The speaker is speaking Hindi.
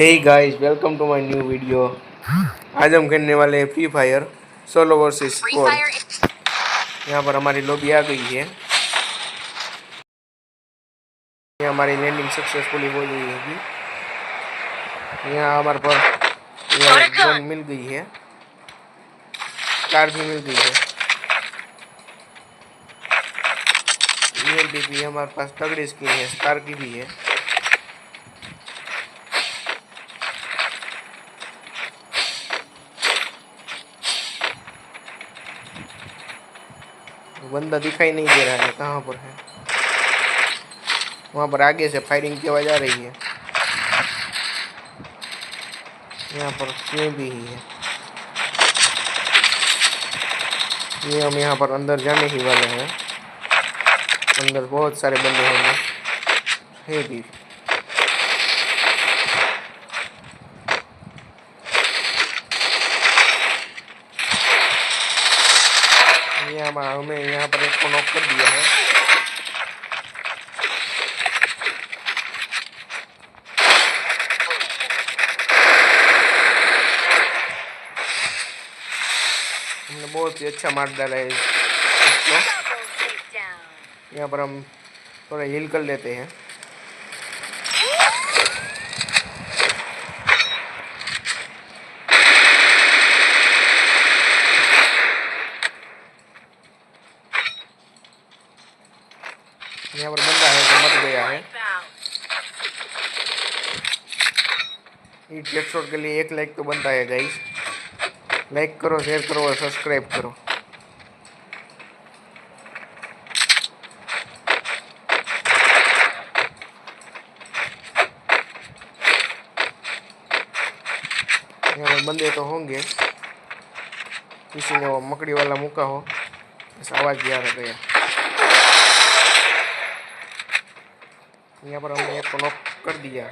Hey guys, welcome to my new video. आज हम खेलने वाले हैं free fire solo versus squad. यहाँ पर हमारी लॉबी आ गई है। ये हमारी लैंडिंग सक्सेसफुली हो गई है। यहाँ हमारे पर गन मिल गई है, कार भी मिल गई है। भी हमारे पास तगड़ी स्किन है, स्कार की भी है। बंदा दिखाई नहीं दे रहा है, कहाँ पर है? वहाँ पर आगे से फायरिंग की आवाज आ रही है। यहाँ पर ये भी है। ये हम यहाँ पर अंदर जाने ही वाले हैं। अंदर बहुत सारे बंदे होंगे। है भी हमें यहाँ पर एक को नॉक कर दिया है। हमने बहुत ही अच्छा मार डाला है इसको। यहाँ पर हम थोड़ा हील कर लेते हैं। यहाँ पर बंदा है जो मर गया है। इस एपिसोड के लिए 1 लाइक तो बनता है गाइस। लाइक करो, शेयर करो और सब्सक्राइब करो। यहाँ पर बंदे तो होंगे, किसी ने वो मकड़ी वाला मुका हो, इस आवाज़ भी आ गया। यहाँ पर हमने एक को नॉक कर दिया।